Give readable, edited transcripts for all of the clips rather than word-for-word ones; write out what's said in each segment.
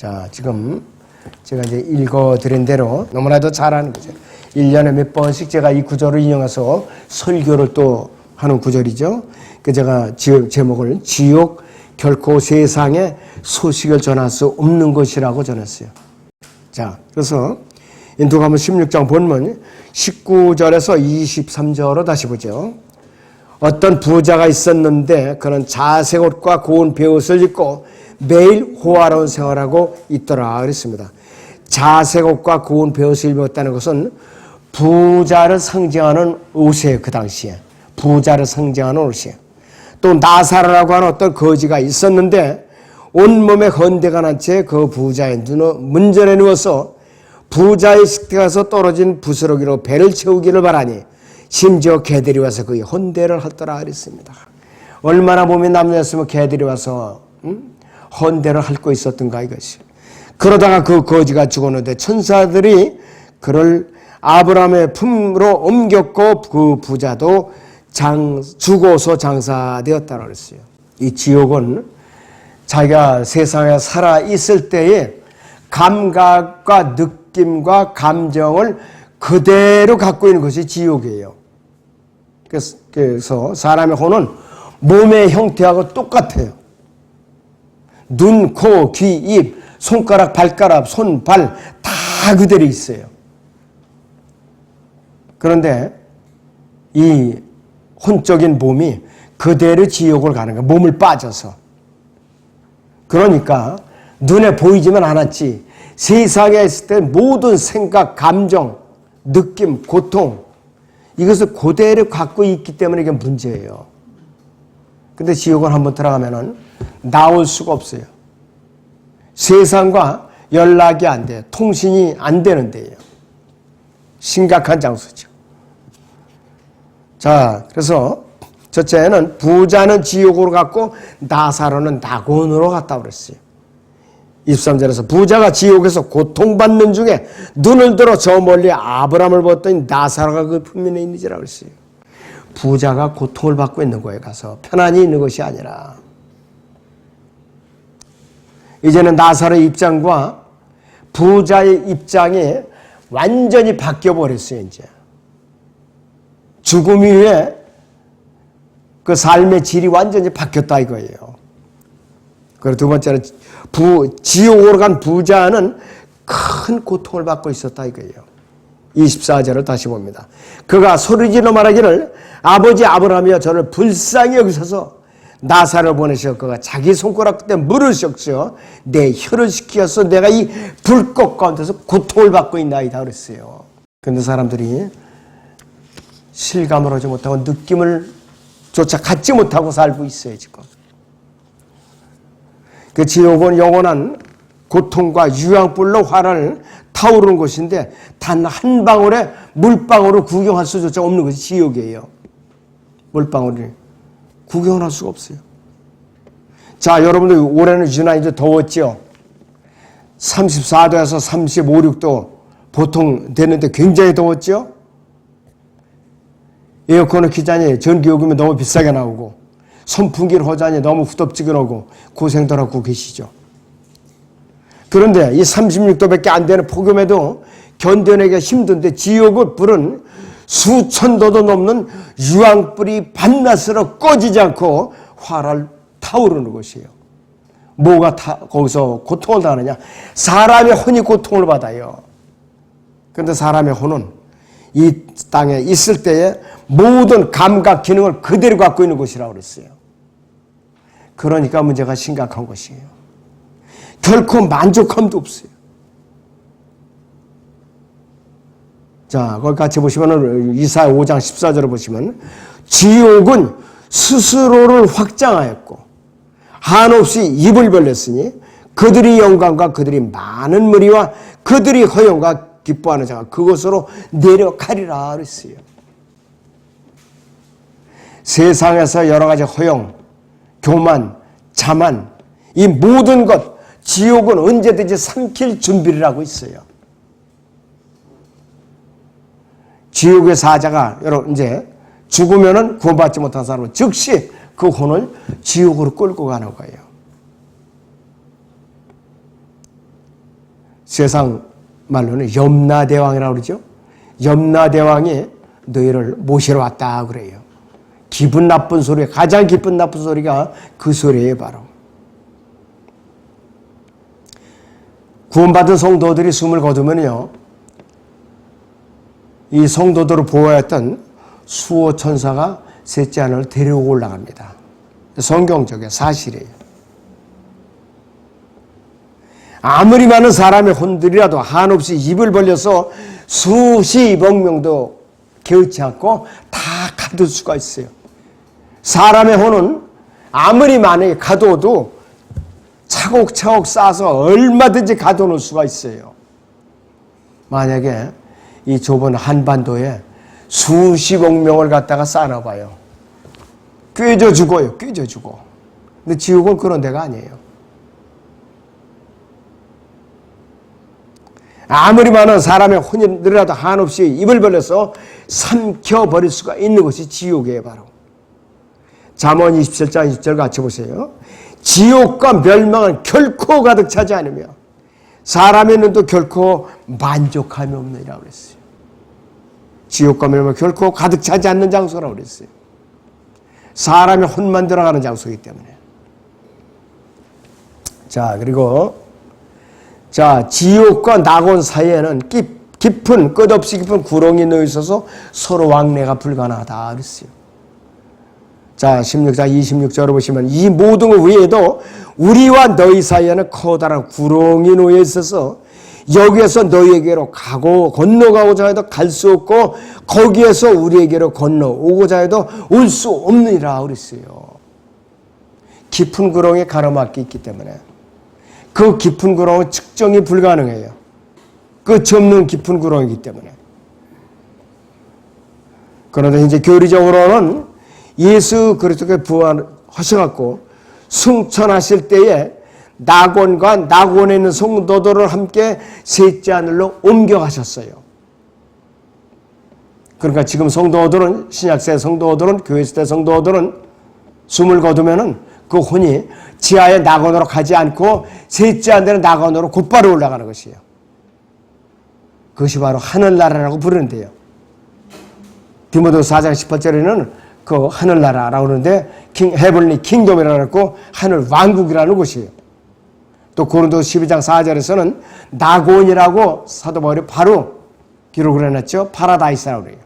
자, 지금 제가 이제 읽어드린 대로 너무나도 잘 아는 거죠. 1년에 몇 번씩 제가 이 구절을 인용해서 설교를 또 하는 구절이죠. 그 제가 제목을 지옥 결코 세상에 소식을 전할 수 없는 것이라고 전했어요. 자, 그래서 인도가면 16장 본문 19절에서 23절로 다시 보죠. 어떤 부자가 있었는데 그는 자색 옷과 고운 베옷을 입고 매일 호화로운 생활하고 있더라 그랬습니다. 자색 옷과 고운 베옷을 입었다는 것은 부자를 상징하는 옷이에요. 그 당시에 부자를 상징하는 옷이에요. 또 나사로라고 하는 어떤 거지가 있었는데 온몸에 건대가 난 채 그 부자의 문전에 누워서 부자의 식탁에서 떨어진 부스러기로 배를 채우기를 바라니 심지어 개들이 와서 그의 헌대를 하더라 그랬습니다. 얼마나 몸이 남녀였으면 개들이 와서 헌대를 핥고 있었던가 이것이. 그러다가 그 거지가 죽었는데 천사들이 그를 아브라함의 품으로 옮겼고 그 부자도 죽어서 장사되었다고 그랬어요. 이 지옥은 자기가 세상에 살아 있을 때의 감각과 느낌과 감정을 그대로 갖고 있는 것이 지옥이에요. 그래서 사람의 혼은 몸의 형태하고 똑같아요. 눈, 코, 귀, 입, 손가락, 발가락, 손, 발 다 그대로 있어요. 그런데 이 혼적인 몸이 그대로 지옥을 가는 거예요. 몸을 빠져서. 그러니까 눈에 보이지만 않았지 세상에 있을 때 모든 생각, 감정, 느낌, 고통 이것을 그대로 갖고 있기 때문에 이게 문제예요. 근데 지옥은 한번 들어가면은 나올 수가 없어요. 세상과 연락이 안 돼요. 통신이 안 되는 데예요. 심각한 장소죠. 자, 그래서 첫째는 부자는 지옥으로 갔고 나사로는 낙원으로 갔다 그랬어요. 23절에서 부자가 지옥에서 고통받는 중에 눈을 들어 저 멀리 아브라함을 보았더니 나사로가 그 품면에 있는지라 그랬어요. 부자가 고통을 받고 있는 거에 가서 편안히 있는 것이 아니라 이제는 나사로의 입장과 부자의 입장이 완전히 바뀌어 버렸어요. 이제 죽음 이후에 그 삶의 질이 완전히 바뀌었다 이거예요. 그리고 두 번째는 지옥으로 간 부자는 큰 고통을 받고 있었다 이거예요. 24절을 다시 봅니다. 그가 소리질러 말하기를 아버지 아브라함이여 저를 불쌍히 여기셔서 나사로를 보내셔 그가 자기 손가락 끝에 물을 적셔 내 혀를 식혀서 내가 이 불꽃 가운데서 고통을 받고 있나이다 그랬어요. 그런데 사람들이 실감을 하지 못하고 느낌을 조차 갖지 못하고 살고 있어요 지금. 그 지옥은 영원한 고통과 유황불로 화를 타오르는 곳인데 단 한 방울의 물방울을 구경할 수조차 없는 것이 지옥이에요. 물방울이 구경을 할 수가 없어요. 자, 여러분들 올해는 유난히 더웠죠. 34도에서 35, 6도 보통 되는데 굉장히 더웠죠. 에어컨을 켜자니 전기요금이 너무 비싸게 나오고 선풍기를 하자니 너무 후덥지근하고 고생들 하고 계시죠. 그런데 이 36도밖에 안 되는 폭염에도 견뎌내기가 힘든데 지옥의 불은 수천 도도 넘는 유황불이 밤낮으로 꺼지지 않고 화를 타오르는 것이에요. 뭐가 거기서 고통을 당하느냐? 사람의 혼이 고통을 받아요. 그런데 사람의 혼은 이 땅에 있을 때에 모든 감각 기능을 그대로 갖고 있는 것이라고 그랬어요. 그러니까 문제가 심각한 것이에요. 결코 만족함도 없어요. 자, 거기 같이 보시면 이사야 5장 14절을 보시면 지옥은 스스로를 확장하였고 한없이 입을 벌렸으니 그들이 영광과 그들이 많은 무리와 그들이 허영과 기뻐하는 자가 그것으로 내려가리라 그랬어요. 세상에서 여러 가지 허영, 교만, 자만 이 모든 것 지옥은 언제든지 삼킬 준비를 하고 있어요. 지옥의 사자가 여러분 이제 죽으면은 구원받지 못한 사람은 즉시 그 혼을 지옥으로 끌고 가는 거예요. 세상 말로는 염라대왕이라고 그러죠. 염라대왕이 너희를 모시러 왔다 그래요. 기분 나쁜 소리, 가장 기분 나쁜 소리가 그 소리예요, 바로. 구원받은 성도들이 숨을 거두면요, 이 성도들을 보호했던 수호 천사가 셋째 하늘을 데려오고 올라갑니다. 성경적인 사실이에요. 아무리 많은 사람의 혼들이라도 한없이 입을 벌려서 수십억 명도 개의치 않고 다 가둘 수가 있어요. 사람의 혼은 아무리 많이 가둬도 차곡차곡 쌓아서 얼마든지 가둬놓을 수가 있어요. 만약에 이 좁은 한반도에 수십억 명을 갖다가 쌓아놔봐요. 꿰져 죽어요. 꿰져 죽어. 근데 지옥은 그런 데가 아니에요. 아무리 많은 사람의 혼이라도 한없이 입을 벌려서 삼켜버릴 수가 있는 것이 지옥이에요, 바로. 잠언 27장 20절 같이 보세요. 지옥과 멸망은 결코 가득 차지 않으며 사람의 눈도 결코 만족함이 없느니라 그랬어요. 지옥과 멸망은 결코 가득 차지 않는 장소라고 그랬어요. 사람의 혼만 들어가는 장소이기 때문에. 자, 그리고 지옥과 낙원 사이에는 깊은 끝없이 깊은 구렁이 놓여 있어서 서로 왕래가 불가능하다 그랬어요. 자, 16장 26절을 보시면 이 모든 것 외에도 우리와 너희 사이에는 커다란 구렁이 놓여 있어서 여기에서 너희에게로 건너가고자 해도 갈 수 없고 거기에서 우리에게로 건너오고자 해도 올 수 없느니라 그랬어요. 깊은 구렁에 가로막혀 있기 때문에 그 깊은 구렁은 측정이 불가능해요. 끝이 없는 깊은 구렁이기 때문에. 그런데 이제 교리적으로는 예수 그리스도께 부활하셔갖고 승천하실 때에 낙원과 낙원에 있는 성도들을 함께 셋째 하늘로 옮겨가셨어요. 그러니까 지금 성도들은, 신약세 성도들은, 교회시대 성도들은 숨을 거두면은 그 혼이 지하의 낙원으로 가지 않고 셋째 하늘의 낙원으로 곧바로 올라가는 것이에요. 그것이 바로 하늘나라라고 부르는데요. 디모데후서 4장 18절에는 그 하늘나라라고 그러는데 헤블리 킹덤이라고 했고 하늘 왕국이라는 곳이에요. 또 고린도서 12장 4절에서는 낙원이라고 사도 바울이 바로 기록을 해놨죠. 파라다이스라고 그래요.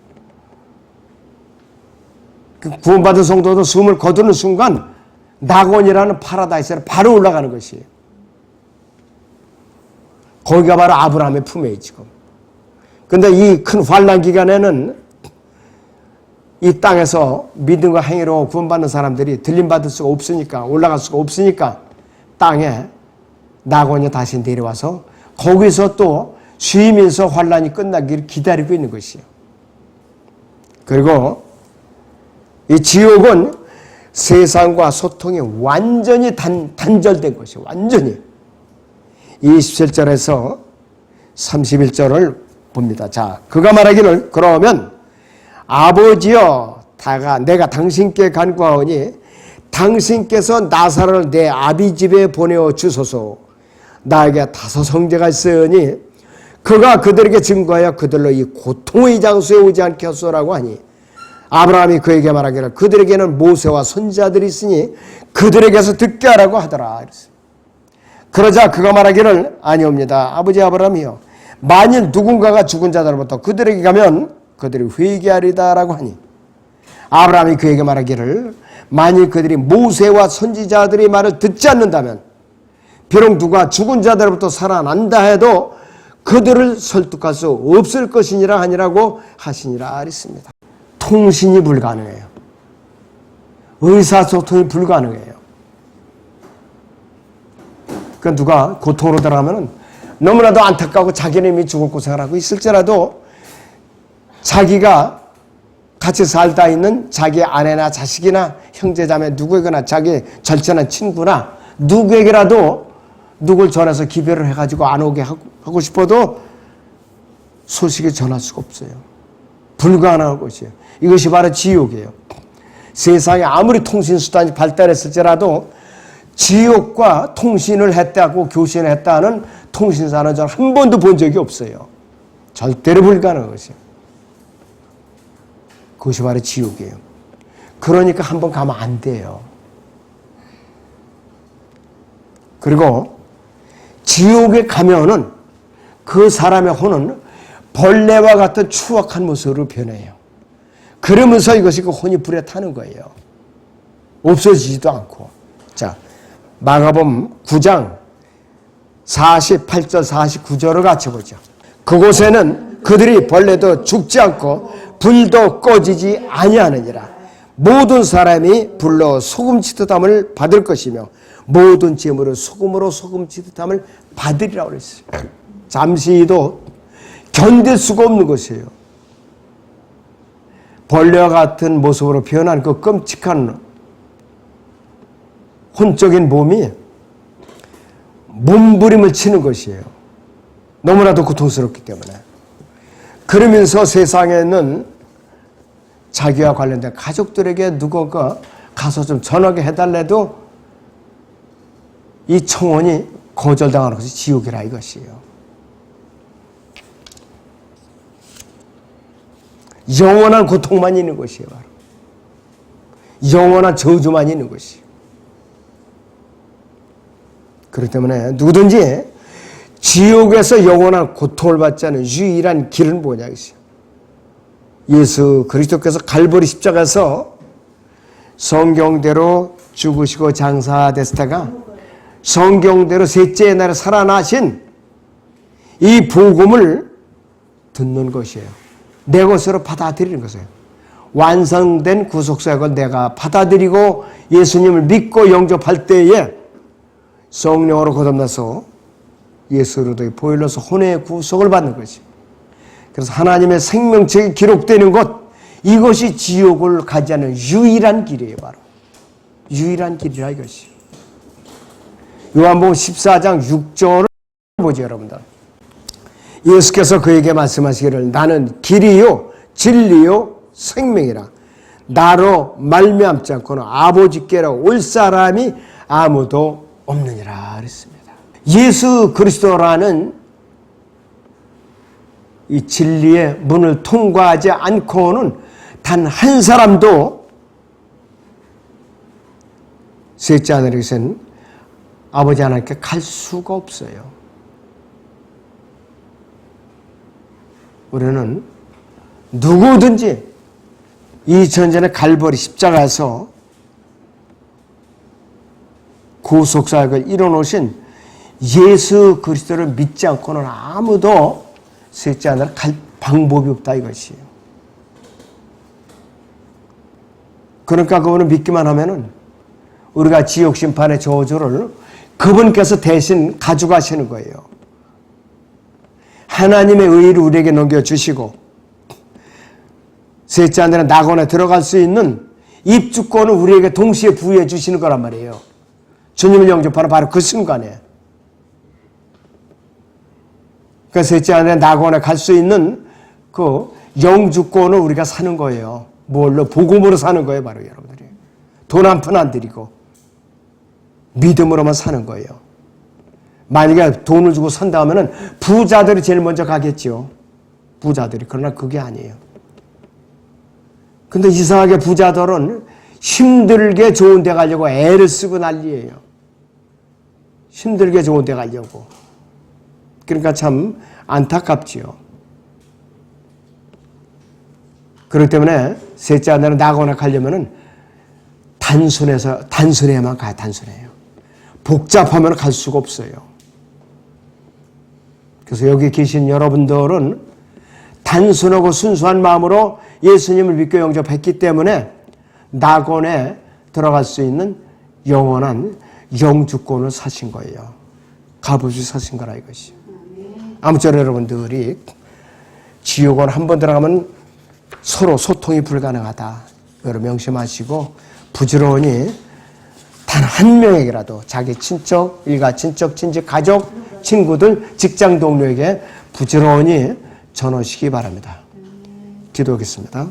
그 구원받은 성도도 숨을 거두는 순간 낙원이라는 파라다이스로 바로 올라가는 것이에요. 거기가 바로 아브라함의 품이에요, 지금. 근데 이 큰 환난 기간에는 이 땅에서 믿음과 행위로 구원받는 사람들이 들림받을 수가 없으니까, 올라갈 수가 없으니까 땅에 낙원이 다시 내려와서 거기서 또 쉬면서 환난이 끝나기를 기다리고 있는 것이에요. 그리고 이 지옥은 세상과 소통이 완전히 단절된 것이에요. 완전히. 27절에서 31절을 봅니다. 자, 그가 말하기를 그러면 아버지여 내가 당신께 간구하오니 당신께서 나사로를 내 아비 집에 보내어 주소서. 나에게 5 형제가 있으니 그가 그들에게 증거하여 그들로 이 고통의 장소에 오지 않게 하소서라고 하니 아브라함이 그에게 말하기를 그들에게는 모세와 선지자들이 있으니 그들에게서 듣게 하라고 하더라. 그러자 그가 말하기를 아니옵니다. 아버지 아브라함이여 만일 누군가가 죽은 자들로부터 그들에게 가면 그들이 회개하리다라고 하니 아브라함이 그에게 말하기를 만일 그들이 모세와 선지자들의 말을 듣지 않는다면 비록 누가 죽은 자들로부터 살아난다 해도 그들을 설득할 수 없을 것이니라 하니라고 하시니라 했습니다. 통신이 불가능해요. 의사소통이 불가능해요. 그러니까 누가 고통으로 들어가면 너무나도 안타까워 자기는 이미 죽을 고생을 하고 있을지라도 자기가 같이 살다 있는 자기 아내나 자식이나 형제자매 누구에게나 자기 절친한 친구나 누구에게라도 누굴 전해서 기별을 해가지고 안 오게 하고 싶어도 소식을 전할 수가 없어요. 불가능한 것이에요. 이것이 바로 지옥이에요. 세상에 아무리 통신수단이 발달했을지라도 지옥과 통신을 했다고 교신을 했다는 통신사는 저는 한 번도 본 적이 없어요. 절대로 불가능한 것이에요. 그것이 바로 지옥이에요. 그러니까 한 번 가면 안 돼요. 그리고 지옥에 가면은 그 사람의 혼은 벌레와 같은 추악한 모습으로 변해요. 그러면서 이것이 그 혼이 불에 타는 거예요. 없어지지도 않고. 자, 마가복음 9장 48절 49절을 같이 보죠. 그곳에는 그들이 벌레도 죽지 않고 불도 꺼지지 아니하느니라. 모든 사람이 불로 소금치듯함을 받을 것이며 모든 재물을 소금으로 소금치듯함을 받으리라고 그랬어요. 잠시도 견딜 수가 없는 것이에요. 벌레와 같은 모습으로 변한 그 끔찍한 혼적인 몸이 몸부림을 치는 것이에요. 너무나도 고통스럽기 때문에. 그러면서 세상에는 자기와 관련된 가족들에게 누군가 가서 좀 전하게 해달래도 이 청혼이 거절당하는 것이 지옥이라 이것이에요. 영원한 고통만 있는 것이에요. 바로. 영원한 저주만 있는 것이에요. 그렇기 때문에 누구든지 지옥에서 영원한 고통을 받지 않는 유일한 길은 뭐냐 이것이에요. 예수 그리스도께서 갈보리 십자가에서 성경대로 죽으시고 장사되시다가 성경대로 셋째 날에 살아나신 이 복음을 듣는 것이에요. 내 것으로 받아들이는 것이에요. 완성된 구속사역을 내가 받아들이고 예수님을 믿고 영접할 때에 성령으로 거듭나서 예수로도 보일러서 혼의 구속을 받는 것이에요. 그래서 하나님의 생명책이 기록되는 것, 이것이 지옥을 가지 않는 유일한 길이에요. 바로 유일한 길이라 이것이. 요한복음 14장 6절을 보죠, 여러분들. 예수께서 그에게 말씀하시기를 나는 길이요 진리요 생명이라. 나로 말미암지 않고는 아버지께로 올 사람이 아무도 없느니라 그랬습니다. 예수 그리스도라는 이 진리의 문을 통과하지 않고는 단 한 사람도 셋째 하늘에서는 아버지 하나님께 갈 수가 없어요. 우리는 누구든지 이 전전의 갈보리 십자가에서 구속사역을 이뤄놓으신 예수 그리스도를 믿지 않고는 아무도 셋째 하늘을 갈 방법이 없다 이것이에요. 그러니까 그분을 믿기만 하면은 우리가 지옥 심판의 저주를 그분께서 대신 가져가시는 거예요. 하나님의 의의를 우리에게 넘겨주시고 셋째 하늘의 낙원에 들어갈 수 있는 입주권을 우리에게 동시에 부여해 주시는 거란 말이에요. 주님을 영접하는 바로 그 순간에. 그 셋째 하늘의 낙원에 갈 수 있는 그 영주권을 우리가 사는 거예요. 뭘로? 복음으로 사는 거예요. 바로 여러분들이. 돈 한 푼 안 들이고 믿음으로만 사는 거예요. 만약에 돈을 주고 산다 하면은 부자들이 제일 먼저 가겠죠. 부자들이. 그러나 그게 아니에요. 근데 이상하게 부자들은 힘들게 좋은 데 가려고 애를 쓰고 난리예요. 힘들게 좋은 데 가려고. 그러니까 참 안타깝지요. 그렇기 때문에 셋째 하늘은 낙원에 가려면은 단순해야만 가요. 단순해요. 복잡하면 갈 수가 없어요. 그래서 여기 계신 여러분들은 단순하고 순수한 마음으로 예수님을 믿고 영접했기 때문에 낙원에 들어갈 수 있는 영원한 영주권을 사신 거예요. 값없이 사신 거라 이것이. 아무쪼록 여러분들이 지옥은 한 번 들어가면 서로 소통이 불가능하다. 여러분 명심하시고 부지런히 단 한 명에게라도 자기 친척, 일가 친척, 친지, 가족, 친구들, 직장 동료에게 부지런히 전하시기 바랍니다. 기도하겠습니다.